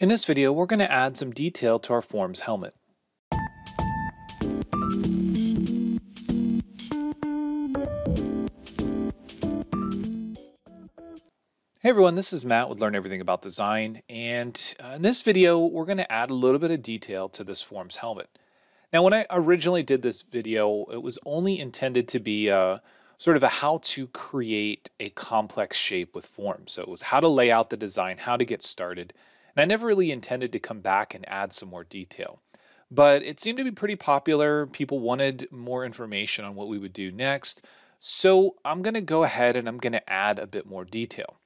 In this video, we're going to add some detail to our Forms helmet. Hey everyone, this is Matt with Learn Everything About Design, and in this video, we're going to add a little bit of detail to this Forms helmet. Now, when I originally did this video, it was only intended to be sort of a how to create a complex shape with forms. So it was how to lay out the design, how to get started. And I never really intended to come back and add some more detail. But it seemed to be pretty popular. People wanted more information on what we would do next. So I'm going to go ahead and I'm going to add a bit more detail.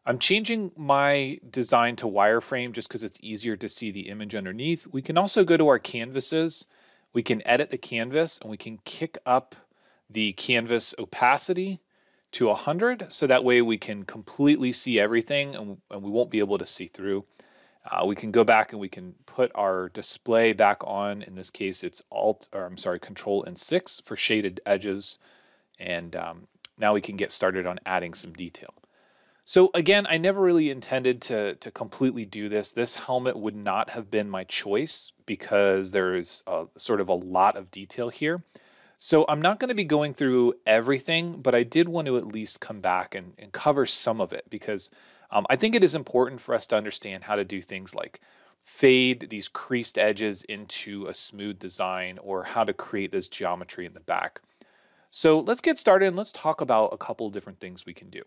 I'm changing my design to wireframe just because it's easier to see the image underneath. We can also go to our canvases. We can edit the canvas and we can kick up the canvas opacity to 100, so that way we can completely see everything and we won't be able to see through. We can go back and we can put our display back on. In this case, it's Control and 6 for shaded edges. And now we can get started on adding some detail. So again, I never really intended to completely do this. This helmet would not have been my choice because there's sort of a lot of detail here. So I'm not going to be going through everything, but I did want to at least come back and cover some of it because I think it is important for us to understand how to do things like fade these creased edges into a smooth design or how to create this geometry in the back. So let's get started and let's talk about a couple of different things we can do.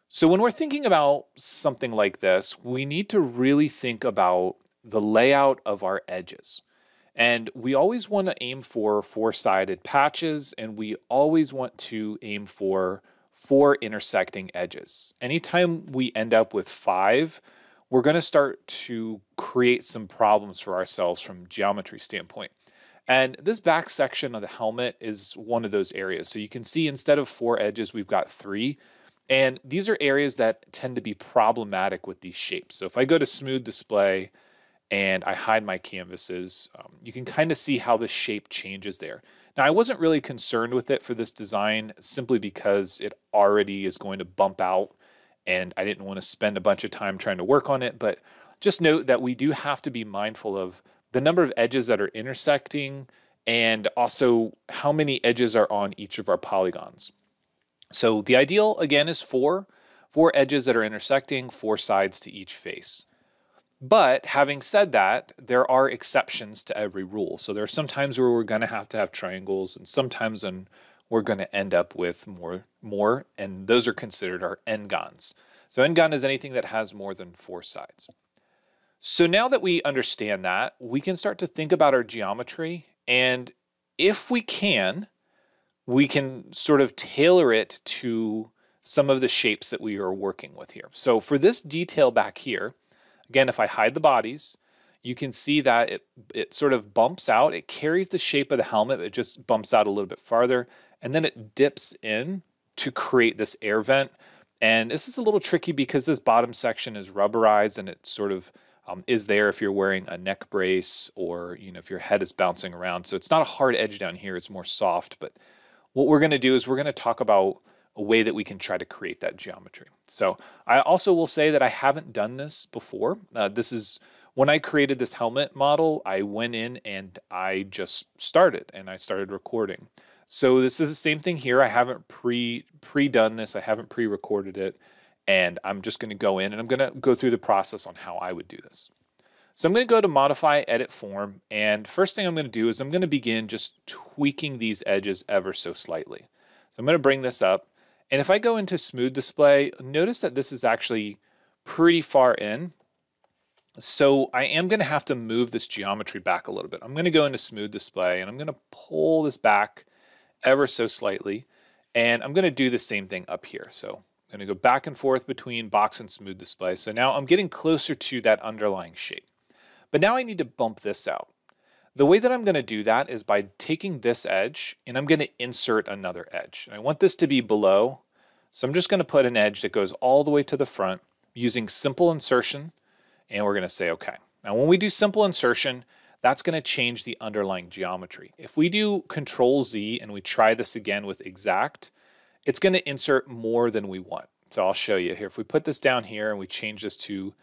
So when we're thinking about something like this, we need to really think about the layout of our edges. And we always want to aim for four-sided patches, and we always want to aim for 4 intersecting edges. Anytime we end up with 5, we're going to start to create some problems for ourselves from a geometry standpoint. And this back section of the helmet is one of those areas. So you can see instead of 4 edges, we've got 3. And these are areas that tend to be problematic with these shapes. So if I go to Smooth Display and I hide my canvases, you can kind of see how the shape changes there. Now, I wasn't really concerned with it for this design simply because it already is going to bump out and I didn't want to spend a bunch of time trying to work on it. But just note that we do have to be mindful of the number of edges that are intersecting and also how many edges are on each of our polygons. So the ideal, again, is 4 edges that are intersecting, 4 sides to each face. But having said that, there are exceptions to every rule. So there are some times where we're going to have triangles, and sometimes when we're going to end up with more, and those are considered our n-gons. So n-gon is anything that has more than 4 sides. So now that we understand that, we can start to think about our geometry, and if we can sort of tailor it to some of the shapes that we are working with here. So for this detail back here, again, if I hide the bodies, you can see that it sort of bumps out. It carries the shape of the helmet, but it just bumps out a little bit farther, and then it dips in to create this air vent. And this is a little tricky because this bottom section is rubberized, and it sort of is there if you're wearing a neck brace or if your head is bouncing around. So it's not a hard edge down here, it's more soft. But what we're going to do is we're going to talk about a way that we can try to create that geometry. So I also will say that I haven't done this before. This is when I created this helmet model, I went in and I just started and I started recording. So this is the same thing here. I haven't pre-done this. I haven't pre-recorded it. And I'm just going to go in and I'm going to go through the process on how I would do this. So I'm going to go to Modify, Edit Form. And first thing I'm going to do is I'm going to begin just tweaking these edges ever so slightly. So I'm going to bring this up. And if I go into Smooth Display, notice that this is actually pretty far in. So I am going to have to move this geometry back a little bit. I'm going to go into Smooth Display and I'm going to pull this back ever so slightly. And I'm going to do the same thing up here. So I'm going to go back and forth between Box and Smooth Display. So now I'm getting closer to that underlying shape. But now I need to bump this out. The way that I'm going to do that is by taking this edge and I'm going to insert another edge. And I want this to be below. So I'm just going to put an edge that goes all the way to the front using simple insertion. And we're going to say, okay. Now when we do simple insertion, that's going to change the underlying geometry. If we do Control Z and we try this again with exact, it's going to insert more than we want. So I'll show you here. If we put this down here and we change this to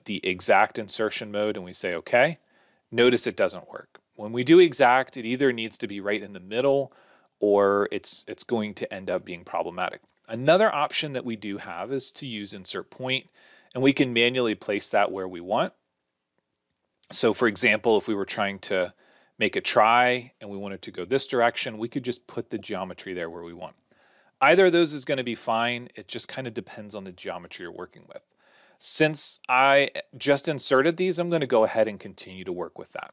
the exact insertion mode and we say okay, notice it doesn't work. When we do exact, it either needs to be right in the middle or it's going to end up being problematic. Another option that we do have is to use insert point, and we can manually place that where we want. So for example, if we were trying to make a try and we wanted to go this direction, we could just put the geometry there where we want. Either of those is going to be fine. It just kind of depends on the geometry you're working with. Since I just inserted these, I'm going to go ahead and continue to work with that.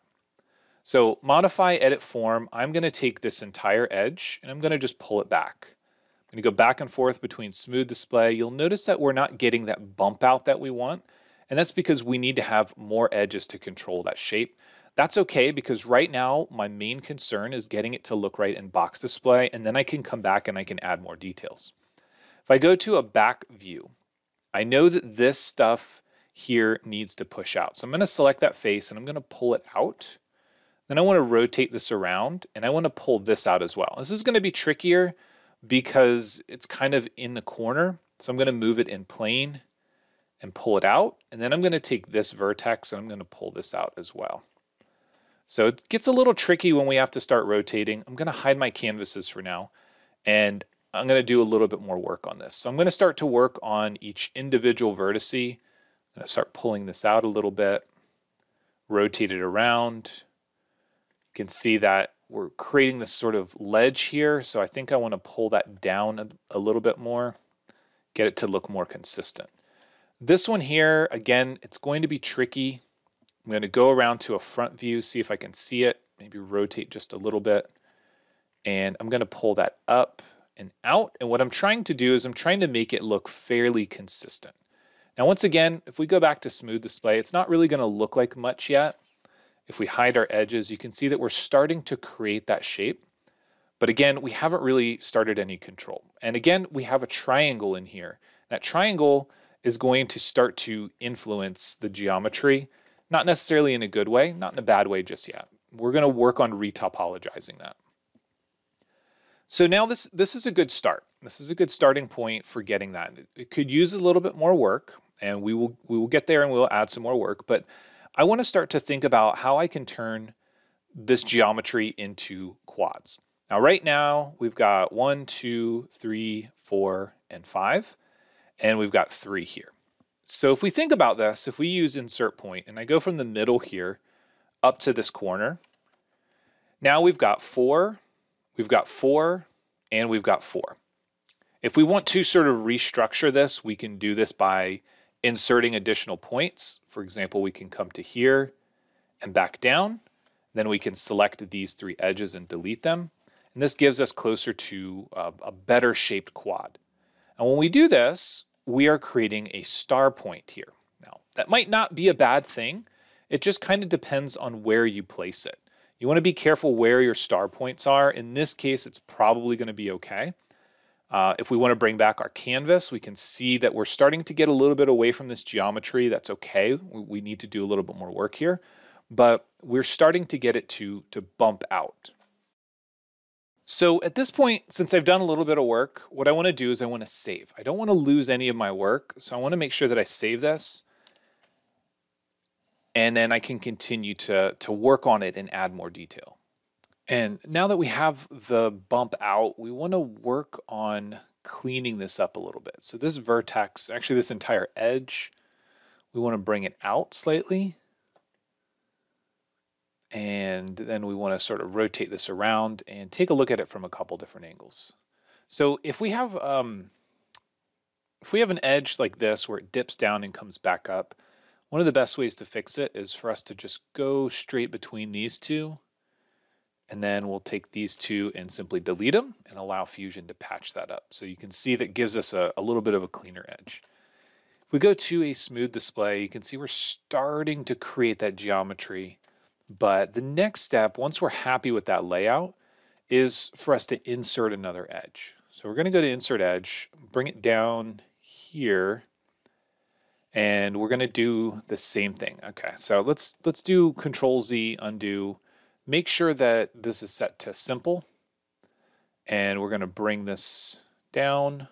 So modify edit form, I'm going to take this entire edge and I'm going to just pull it back. I'm going to go back and forth between smooth display. You'll notice that we're not getting that bump out that we want, and that's because we need to have more edges to control that shape. That's okay, because right now my main concern is getting it to look right in box display, and then I can come back and I can add more details. If I go to a back view, I know that this stuff here needs to push out. So I'm going to select that face and I'm going to pull it out. Then I want to rotate this around and I want to pull this out as well. This is going to be trickier because it's kind of in the corner. So I'm going to move it in plane and pull it out. And then I'm going to take this vertex and I'm going to pull this out as well. So it gets a little tricky when we have to start rotating. I'm going to hide my canvases for now, and I'm going to do a little bit more work on this. So I'm going to start to work on each individual vertex. I'm going to start pulling this out a little bit, rotate it around. You can see that we're creating this sort of ledge here. So I think I want to pull that down a little bit more, get it to look more consistent. This one here, again, it's going to be tricky. I'm going to go around to a front view, see if I can see it, maybe rotate just a little bit. And I'm going to pull that up and out. And what I'm trying to do is I'm trying to make it look fairly consistent. Now, once again, if we go back to smooth display, it's not really going to look like much yet. If we hide our edges, you can see that we're starting to create that shape. But again, we haven't really started any control. And again, we have a triangle in here. That triangle is going to start to influence the geometry, not necessarily in a good way, not in a bad way just yet. We're going to work on retopologizing that. So now this is a good start. This is a good starting point for getting that. It could use a little bit more work, and we will get there and we'll add some more work, but I want to start to think about how I can turn this geometry into quads. Now right now we've got 1, 2, 3, 4, and 5, and we've got 3 here. So if we think about this, if we use insert point and I go from the middle here up to this corner, now we've got 4, we've got 4, and we've got 4. If we want to sort of restructure this, we can do this by inserting additional points. For example, we can come to here and back down. Then we can select these 3 edges and delete them. And this gives us closer to a better shaped quad. And when we do this, we are creating a star point here. Now, that might not be a bad thing. It just kind of depends on where you place it. You want to be careful where your star points are. In this case, it's probably going to be okay. If we want to bring back our canvas, we can see that we're starting to get a little bit away from this geometry. That's okay. We need to do a little bit more work here, but we're starting to get it to bump out. So at this point, since I've done a little bit of work, what I want to do is I want to save. I don't want to lose any of my work, so I want to make sure that I save this, and then I can continue to work on it and add more detail. And now that we have the bump out, we want to work on cleaning this up a little bit. So this vertex, actually this entire edge, we want to bring it out slightly. And then we want to sort of rotate this around and take a look at it from a couple different angles. So if we have an edge like this where it dips down and comes back up, one of the best ways to fix it is for us to just go straight between these two. And then we'll take these 2 and simply delete them and allow Fusion to patch that up. So you can see that gives us a little bit of a cleaner edge. If we go to a smooth display, you can see we're starting to create that geometry. But the next step, once we're happy with that layout, is for us to insert another edge. So we're going to go to insert edge, bring it down here, and we're going to do the same thing. Okay, so let's do Control Z, undo. Make sure that this is set to simple, and we're going to bring this down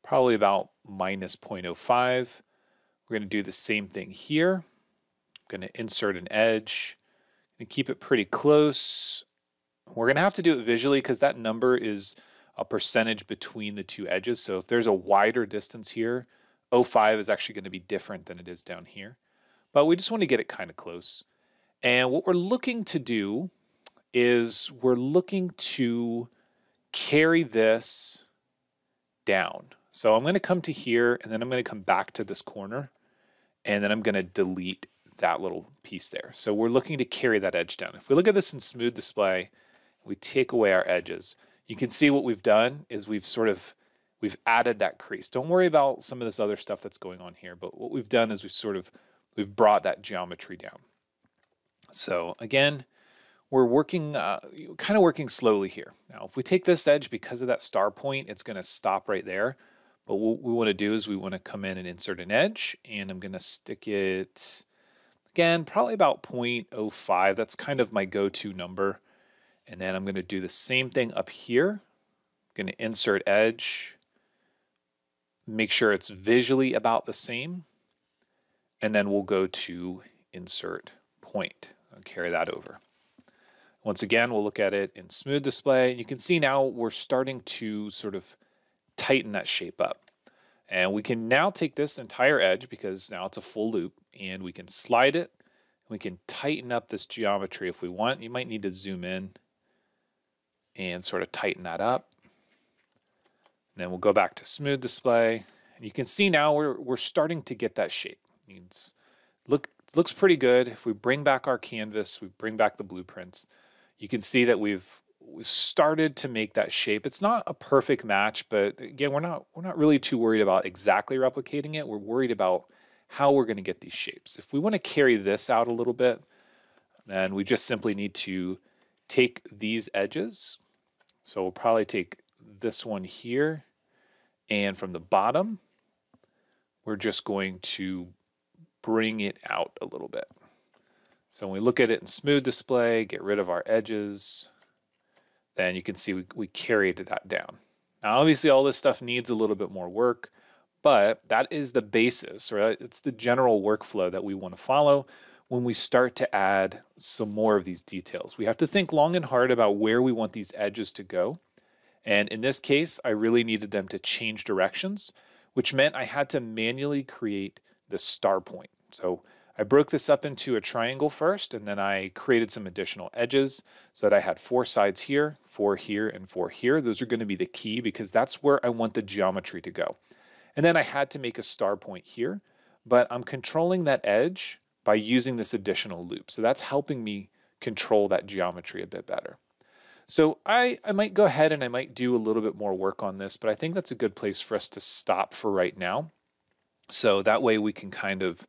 probably about -0.05. We're going to do the same thing here. I'm going to insert an edge and keep it pretty close. We're going to have to do it visually because that number is a percentage between the two edges. So if there's a wider distance here, 0.5 is actually going to be different than it is down here. But we just want to get it kind of close. And what we're looking to do is we're looking to carry this down. So I'm going to come to here, and then I'm going to come back to this corner, and then I'm going to delete that little piece there. So we're looking to carry that edge down. If we look at this in Smooth Display, we take away our edges. You can see what we've done is we've added that crease. Don't worry about some of this other stuff that's going on here, but what we've done is we've brought that geometry down. So again, we're working, kind of working slowly here. Now, if we take this edge, because of that star point, it's going to stop right there. But what we want to do is we want to come in and insert an edge, and I'm going to stick it, again, probably about 0.05. That's kind of my go-to number. And then I'm going to do the same thing up here. I'm going to insert edge, make sure it's visually about the same, and then we'll go to insert point and carry that over. Once again, we'll look at it in Smooth Display. You can see now we're starting to sort of tighten that shape up. And we can now take this entire edge, because now it's a full loop, and we can slide it. We can tighten up this geometry if we want. You might need to zoom in and sort of tighten that up. And then we'll go back to Smooth Display. And you can see now we're starting to get that shape. It looks pretty good. If we bring back our canvas, we bring back the blueprints, you can see that we've started to make that shape. It's not a perfect match, but again, we're not really too worried about exactly replicating it. We're worried about how we're going to get these shapes. If we want to carry this out a little bit, then we just simply need to take these edges. So we'll probably take this one here, and from the bottom, we're just going to bring it out a little bit. So when we look at it in Smooth Display, get rid of our edges, then you can see we carried that down. Now, obviously, all this stuff needs a little bit more work, but that is the basis, right? It's the general workflow that we want to follow when we start to add some more of these details. We have to think long and hard about where we want these edges to go. And in this case, I really needed them to change directions, which meant I had to manually create the star point. So I broke this up into a triangle first, and then I created some additional edges so that I had 4 sides here, 4 here, and 4 here. Those are going to be the key because that's where I want the geometry to go. And then I had to make a star point here, but I'm controlling that edge by using this additional loop. So that's helping me control that geometry a bit better. So I might go ahead and I might do a little bit more work on this, but I think that's a good place for us to stop for right now. So that way we can kind of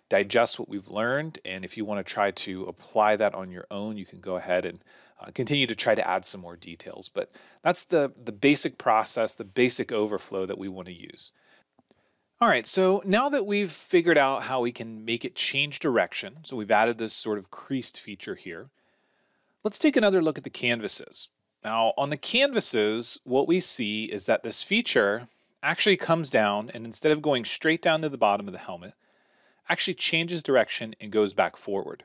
digest what we've learned, and if you want to try to apply that on your own, you can go ahead and continue to try to add some more details. But that's the basic process, the basic overflow that we want to use. All right, so now that we've figured out how we can make it change direction, so we've added this sort of creased feature here, let's take another look at the canvases. Now, on the canvases, what we see is that this feature actually comes down, and instead of going straight down to the bottom of the helmet, actually changes direction and goes back forward.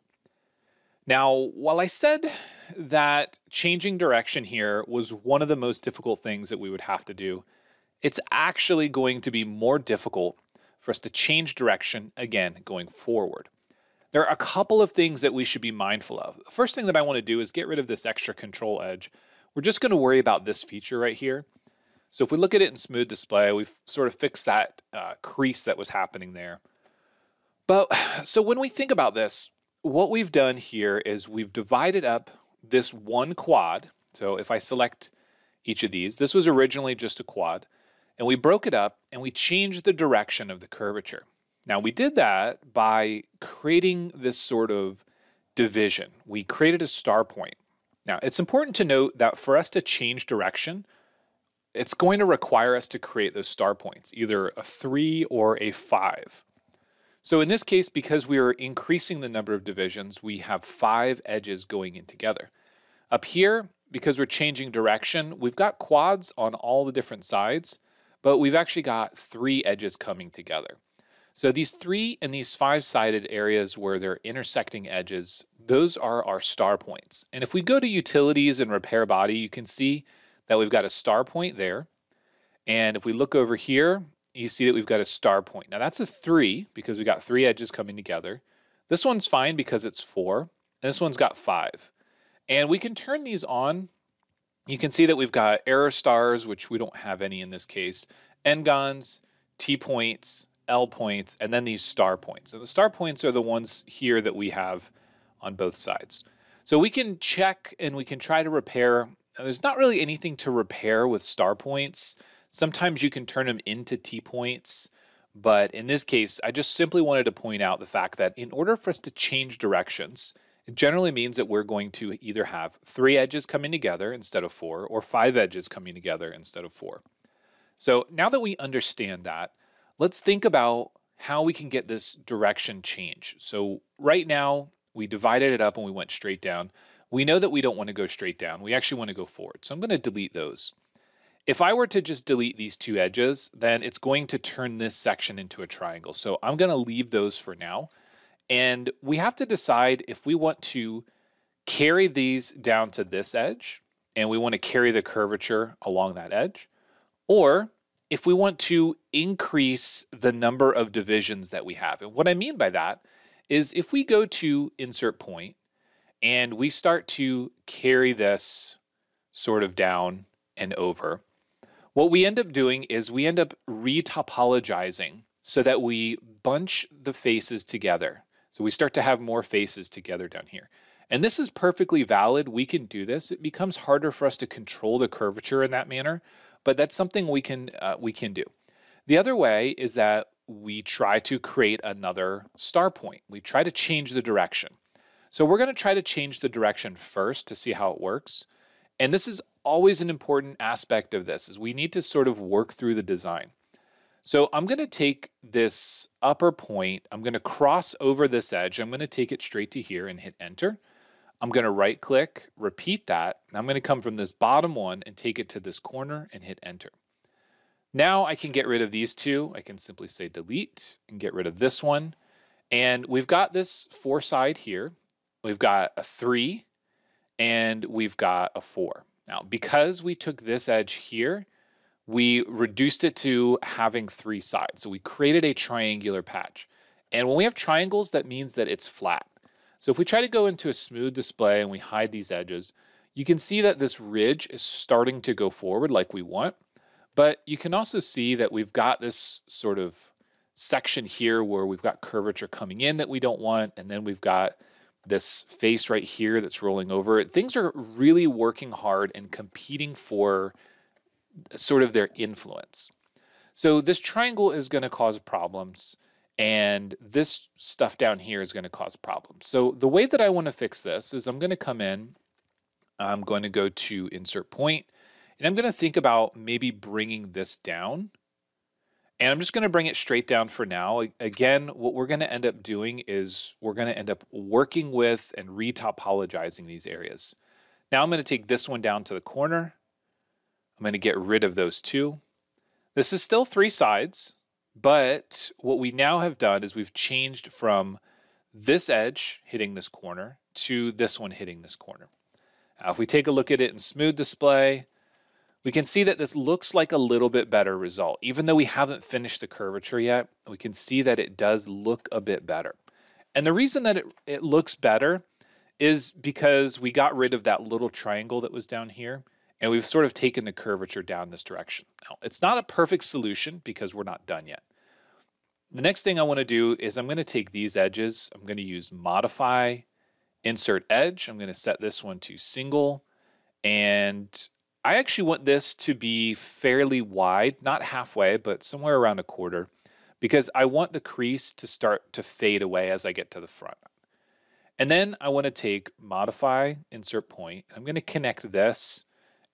Now, while I said that changing direction here was one of the most difficult things that we would have to do, it's actually going to be more difficult for us to change direction again going forward. There are a couple of things that we should be mindful of. The first thing that I want to do is get rid of this extra control edge. We're just going to worry about this feature right here. So if we look at it in Smooth Display, we've sort of fixed that crease that was happening there. But so when we think about this, what we've done here is we've divided up this one quad. So if I select each of these, this was originally just a quad, and we broke it up and we changed the direction of the curvature. Now we did that by creating this sort of division. We created a star point. Now it's important to note that for us to change direction, it's going to require us to create those star points, either a 3 or a 5. So in this case, because we are increasing the number of divisions, we have 5 edges going in together. Up here, because we're changing direction, we've got quads on all the different sides, but we've actually got 3 edges coming together. So these 3 and these 5-sided areas where they're intersecting edges, those are our star points. And if we go to utilities and repair body, you can see that we've got a star point there. And if we look over here, you see that we've got a star point. Now that's a 3 because we got 3 edges coming together. This one's fine because it's 4. And this one's got 5. And we can turn these on. You can see that we've got error stars, which we don't have any in this case, n-gons, T-points, L-points, and then these star points. And the star points are the ones here that we have on both sides. So we can check and we can try to repair. Now, there's not really anything to repair with star points. Sometimes you can turn them into T-points, but in this case, I just simply wanted to point out the fact that in order for us to change directions, it generally means that we're going to either have 3 edges coming together instead of 4, or 5 edges coming together instead of 4. So now that we understand that, let's think about how we can get this direction change. So right now, we divided it up and we went straight down. We know that we don't want to go straight down. We actually want to go forward. So I'm going to delete those. If I were to just delete these 2 edges, then it's going to turn this section into a triangle. So I'm going to leave those for now. And we have to decide if we want to carry these down to this edge, and we want to carry the curvature along that edge, or if we want to increase the number of divisions that we have. And what I mean by that is if we go to insert point and we start to carry this sort of down and over, what we end up doing is we end up retopologizing so that we bunch the faces together. So we start to have more faces together down here. And this is perfectly valid. We can do this. It becomes harder for us to control the curvature in that manner, but that's something we can do. The other way is that we try to create another star point. We try to change the direction. So we're going to try to change the direction first to see how it works. And this is always an important aspect of this, is we need to sort of work through the design. So I'm going to take this upper point, I'm going to cross over this edge, I'm going to take it straight to here and hit enter. I'm going to right click, repeat that, and I'm going to come from this bottom one and take it to this corner and hit enter. Now I can get rid of these 2. I can simply say delete and get rid of this one. And we've got this 4 side here. We've got a 3 and we've got a 4. Now, because we took this edge here, we reduced it to having 3 sides. So we created a triangular patch. And when we have triangles, that means that it's flat. So if we try to go into a smooth display and we hide these edges, you can see that this ridge is starting to go forward like we want. But you can also see that we've got this sort of section here where we've got curvature coming in that we don't want. And then we've got this face right here that's rolling over. Things are really working hard and competing for sort of their influence. So this triangle is going to cause problems, and this stuff down here is going to cause problems. So the way that I want to fix this is I'm going to come in, I'm going to go to insert point, and I'm going to think about maybe bringing this down. And I'm just going to bring it straight down for now. Again, what we're going to end up doing is we're going to end up working with and retopologizing these areas. Now I'm going to take this one down to the corner. I'm going to get rid of those 2. This is still 3 sides, but what we now have done is we've changed from this edge hitting this corner to this one hitting this corner. Now, if we take a look at it in smooth display, we can see that this looks like a little bit better result. Even though we haven't finished the curvature yet, we can see that it does look a bit better. And the reason that it looks better is because we got rid of that little triangle that was down here, and we've sort of taken the curvature down this direction. Now, it's not a perfect solution because we're not done yet. The next thing I want to do is I'm going to take these edges. I'm going to use modify, insert edge. I'm going to set this one to single, and I actually want this to be fairly wide, not halfway, but somewhere around a quarter, because I want the crease to start to fade away as I get to the front. And then I want to take modify, insert point. I'm going to connect this,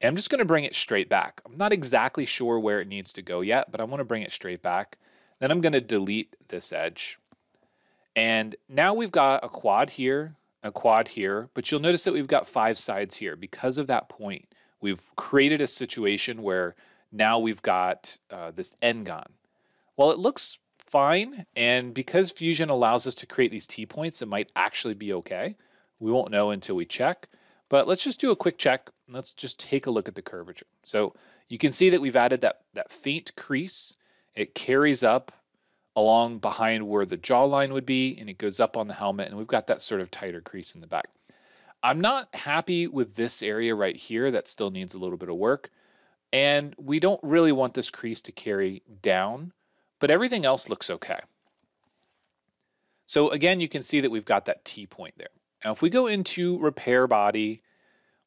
and I'm just going to bring it straight back. I'm not exactly sure where it needs to go yet, but I want to bring it straight back. Then I'm going to delete this edge. And now we've got a quad here, but you'll notice that we've got 5 sides here because of that point. We've created a situation where now we've got this n-gon. Well, it looks fine. And because Fusion allows us to create these T-points, it might actually be okay. We won't know until we check. But let's just do a quick check. And let's just take a look at the curvature. So you can see that we've added that faint crease. It carries up along behind where the jawline would be, and it goes up on the helmet, and we've got that sort of tighter crease in the back. I'm not happy with this area right here. That still needs a little bit of work. And we don't really want this crease to carry down, but everything else looks okay. So again, you can see that we've got that T-point there. Now, if we go into repair body,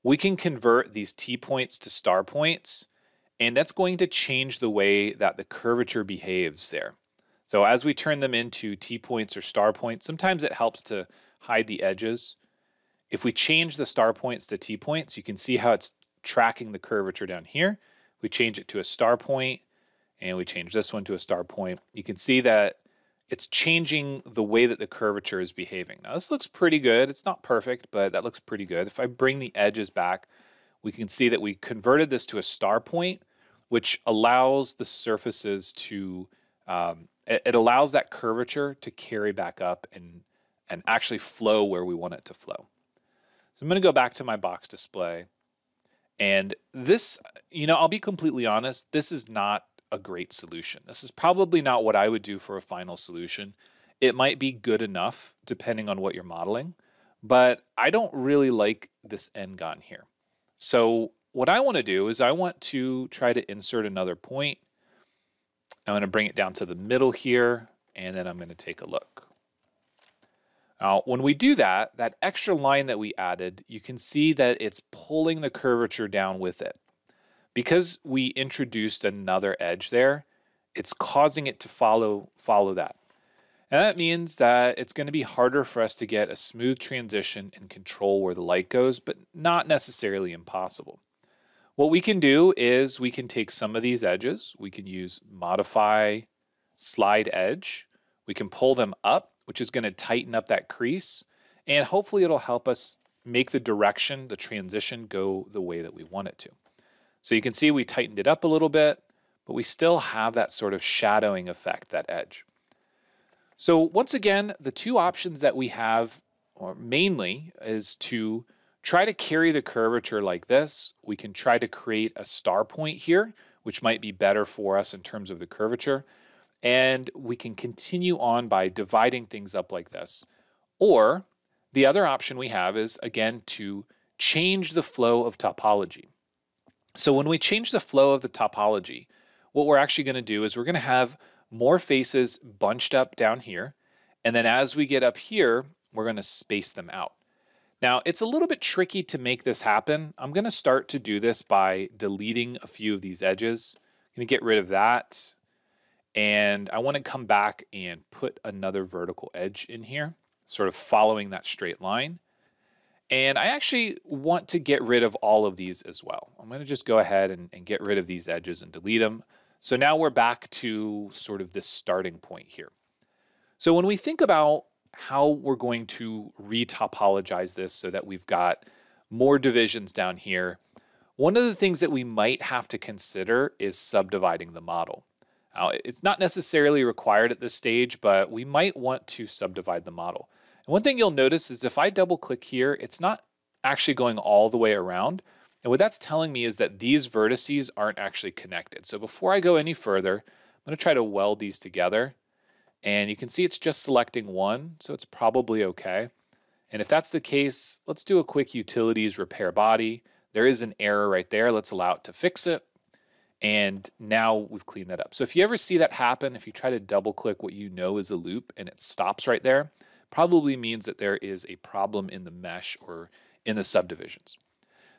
we can convert these T-points to star points, and that's going to change the way that the curvature behaves there. So as we turn them into T-points or star points, sometimes it helps to hide the edges. If we change the star points to T-points, you can see how it's tracking the curvature down here. We change it to a star point, and we change this one to a star point. You can see that it's changing the way that the curvature is behaving. Now, this looks pretty good. It's not perfect, but that looks pretty good. If I bring the edges back, we can see that we converted this to a star point, which allows the surfaces to, it allows that curvature to carry back up and actually flow where we want it to flow. So I'm going to go back to my box display. And this, I'll be completely honest, this is not a great solution. This is probably not what I would do for a final solution. It might be good enough depending on what you're modeling, but I don't really like this N-gon here. So what I want to do is I want to try to insert another point. I'm going to bring it down to the middle here, and then I'm going to take a look. Now, when we do that, that extra line that we added, you can see that it's pulling the curvature down with it. Because we introduced another edge there, it's causing it to follow that. And that means that it's going to be harder for us to get a smooth transition and control where the light goes, but not necessarily impossible. What we can do is we can take some of these edges, we can use modify slide edge, we can pull them up, which is going to tighten up that crease, and hopefully it'll help us make the direction, the transition go the way that we want it to. So you can see we tightened it up a little bit, but we still have that sort of shadowing effect, that edge. So once again, the two options that we have, or mainly, is to try to carry the curvature like this. We can try to create a star point here, which might be better for us in terms of the curvature. And we can continue on by dividing things up like this. Or the other option we have is, again, to change the flow of topology. So when we change the flow of the topology, what we're actually going to do is we're going to have more faces bunched up down here. And then as we get up here, we're going to space them out. Now, it's a little bit tricky to make this happen. I'm going to start to do this by deleting a few of these edges. I'm going to get rid of that. And I want to come back and put another vertical edge in here, sort of following that straight line. And I actually want to get rid of all of these as well. I'm going to just go ahead and get rid of these edges and delete them. So now we're back to sort of this starting point here. So when we think about how we're going to retopologize this so that we've got more divisions down here, one of the things that we might have to consider is subdividing the model. Now, it's not necessarily required at this stage, but we might want to subdivide the model. And one thing you'll notice is if I double click here, it's not actually going all the way around. And what that's telling me is that these vertices aren't actually connected. So before I go any further, I'm going to try to weld these together. And you can see it's just selecting one, so it's probably okay. And if that's the case, let's do a quick utilities repair body. There is an error right there. Let's allow it to fix it. And now we've cleaned that up. So if you ever see that happen, if you try to double click what you know is a loop and it stops right there, probably means that there is a problem in the mesh or in the subdivisions.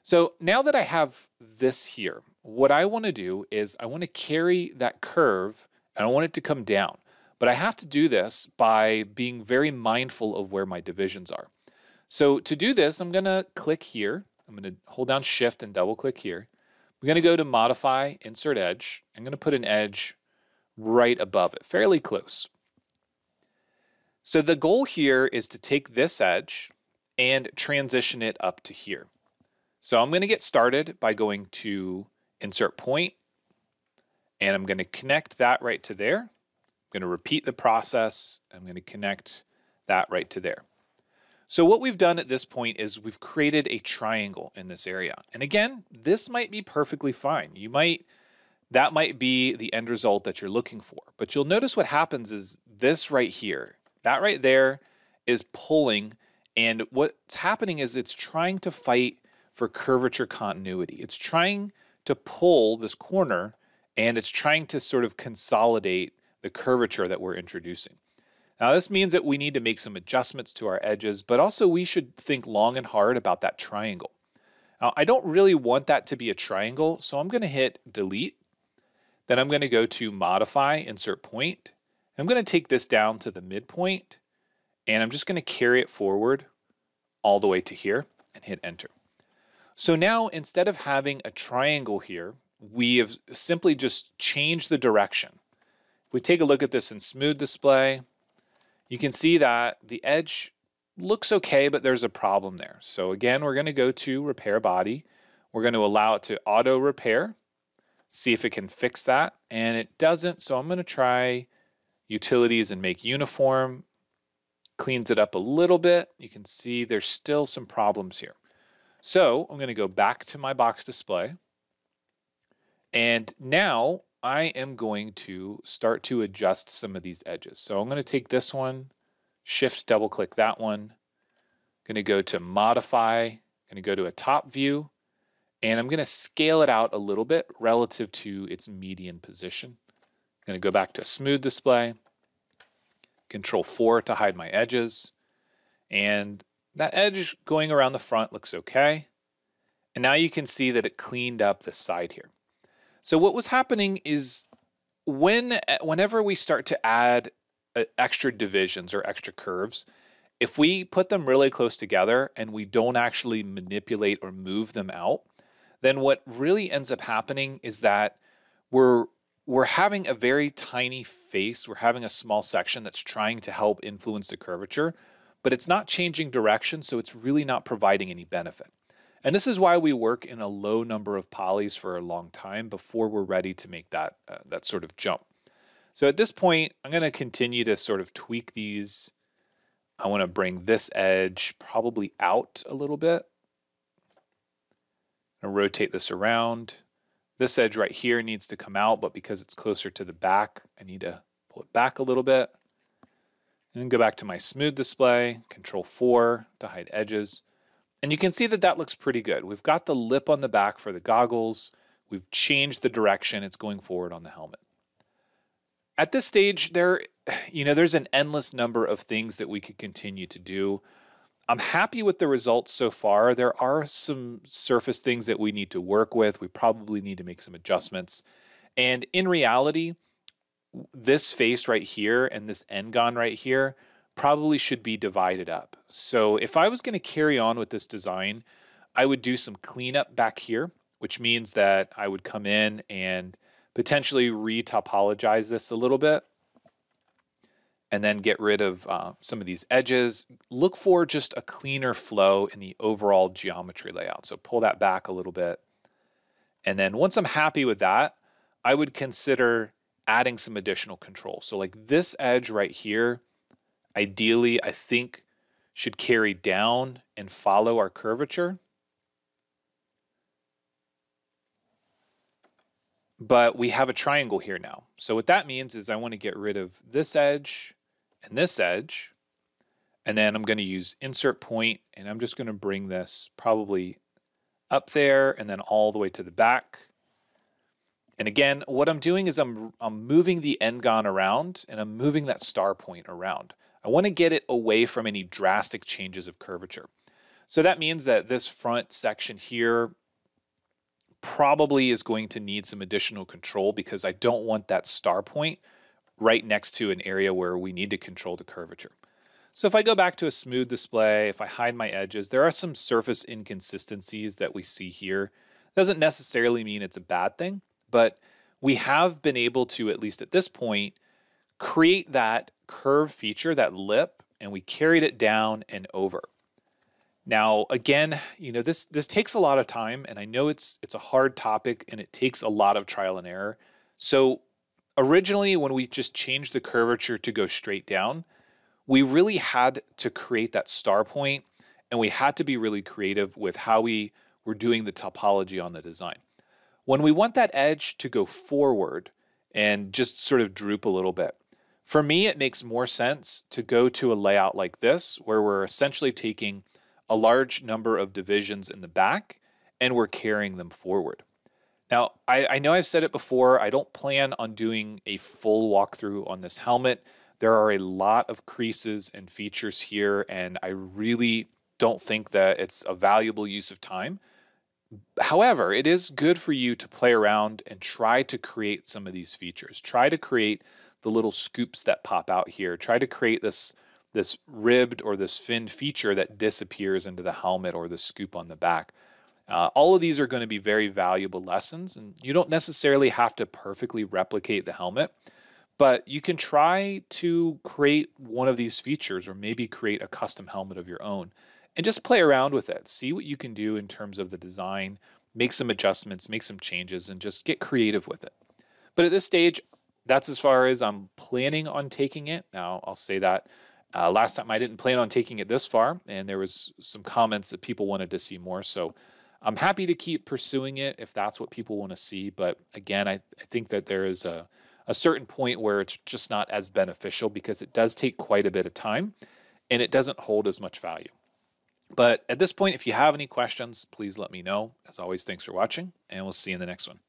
So now that I have this here, what I want to do is I want to carry that curve and I want it to come down. But I have to do this by being very mindful of where my divisions are. So to do this, I'm going to click here. I'm going to hold down Shift and double click here. I'm going to go to Modify, Insert Edge. I'm going to put an edge right above it, fairly close. So the goal here is to take this edge and transition it up to here. So I'm going to get started by going to Insert Point, and I'm going to connect that right to there. I'm going to repeat the process. I'm going to connect that right to there. So what we've done at this point is we've created a triangle in this area. And again, this might be perfectly fine. That might be the end result that you're looking for. But you'll notice what happens is this right here, that right there is pulling, and what's happening is it's trying to fight for curvature continuity. It's trying to pull this corner, and it's trying to sort of consolidate the curvature that we're introducing. Now this means that we need to make some adjustments to our edges, but also we should think long and hard about that triangle. Now I don't really want that to be a triangle, so I'm going to hit delete. Then I'm going to go to modify, insert point. I'm going to take this down to the midpoint, and I'm just going to carry it forward all the way to here and hit enter. So now instead of having a triangle here, we have simply just changed the direction. If we take a look at this in smooth display, you can see that the edge looks okay, but there's a problem there. So again, we're going to go to repair body. We're going to allow it to auto repair, see if it can fix that, and it doesn't. So I'm going to try utilities and make uniform. Cleans it up a little bit. You can see there's still some problems here. So I'm going to go back to my box display, and now I am going to start to adjust some of these edges. So I'm going to take this one, shift double click that one, going to go to modify, going to go to a top view, and I'm going to scale it out a little bit relative to its median position. I'm going to go back to smooth display, Control 4 to hide my edges, and that edge going around the front looks okay. And now you can see that it cleaned up the side here. So what was happening is whenever we start to add extra divisions or extra curves, if we put them really close together and we don't actually manipulate or move them out, then what really ends up happening is that we're having a very tiny face. We're having a small section that's trying to help influence the curvature, but it's not changing direction, so it's really not providing any benefit. And this is why we work in a low number of polys for a long time before we're ready to make that sort of jump. So at this point, I'm going to continue to sort of tweak these. I want to bring this edge probably out a little bit. I'm going to rotate this around. This edge right here needs to come out, but because it's closer to the back, I need to pull it back a little bit. And then go back to my smooth display, Control 4 to hide edges. And you can see that that looks pretty good. We've got the lip on the back for the goggles. We've changed the direction. It's going forward on the helmet. At this stage, there's an endless number of things that we could continue to do. I'm happy with the results so far. There are some surface things that we need to work with. We probably need to make some adjustments. And in reality, this face right here and this N-gon right here probably should be divided up. So if I was going to carry on with this design, I would do some cleanup back here, which means that I would come in and potentially re-topologize this a little bit and then get rid of some of these edges. Look for just a cleaner flow in the overall geometry layout. So pull that back a little bit. And then once I'm happy with that, I would consider adding some additional control. So like this edge right here, ideally, I think should carry down and follow our curvature. But we have a triangle here now. So what that means is I want to get rid of this edge, and then I'm going to use insert point, and I'm just going to bring this probably up there and then all the way to the back. And again, what I'm doing is I'm moving the N-gon around, and I'm moving that star point around. I want to get it away from any drastic changes of curvature. So that means that this front section here probably is going to need some additional control because I don't want that star point right next to an area where we need to control the curvature. So if I go back to a smooth display, if I hide my edges, there are some surface inconsistencies that we see here. Doesn't necessarily mean it's a bad thing, but we have been able to, at least at this point, create that curve feature, that lip, and we carried it down and over. Now, again, this takes a lot of time, and I know it's a hard topic and it takes a lot of trial and error. So Originally, when we just changed the curvature to go straight down, we really had to create that star point, and we had to be really creative with how we were doing the topology on the design. When we want that edge to go forward and just sort of droop a little bit, for me, it makes more sense to go to a layout like this, where we're essentially taking a large number of divisions in the back and we're carrying them forward. Now, I know I've said it before, I don't plan on doing a full walkthrough on this helmet. There are a lot of creases and features here, and I really don't think that it's a valuable use of time. However, it is good for you to play around and try to create some of these features. Try to create the little scoops that pop out here. Try to create this ribbed or this finned feature that disappears into the helmet or the scoop on the back. All of these are going to be very valuable lessons, and you don't necessarily have to perfectly replicate the helmet, but you can try to create one of these features or maybe create a custom helmet of your own and just play around with it. See what you can do in terms of the design, make some adjustments, make some changes, and just get creative with it. But at this stage, that's as far as I'm planning on taking it. Now, I'll say that last time I didn't plan on taking it this far, and there was some comments that people wanted to see more. So I'm happy to keep pursuing it if that's what people want to see. But again, I think that there is a certain point where it's just not as beneficial because it does take quite a bit of time and it doesn't hold as much value. But at this point, if you have any questions, please let me know. As always, thanks for watching, and we'll see you in the next one.